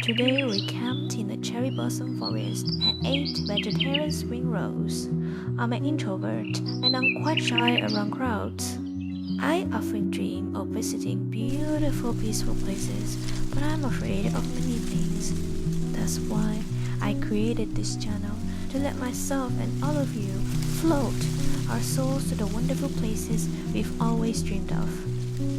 Today we camped in the cherry blossom forest and ate vegetarian spring rolls. I'm an introvert and I'm quite shy around crowds. I often dream of visiting beautiful peaceful places, but I'm afraid of many things. That's why I created this channel, to let myself and all of you float our souls to the wonderful places we've always dreamed of.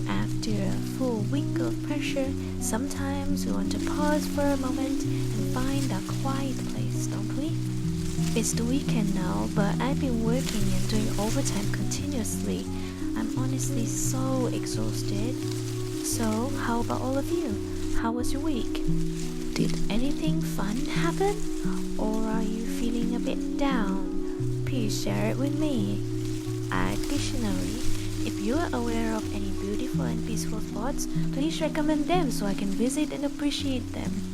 After a full week of pressure, sometimes we want to pause for a moment and find a quiet place, don't we? It's the weekend now, but I've been working and doing overtime continuously. I'm honestly so exhausted. So, how about all of you? How was your week? Did anything fun happen? Or are you feeling a bit down? Please share it with me. Additionally, if you are aware of any beautiful and peaceful spots, please recommend them so I can visit and appreciate them.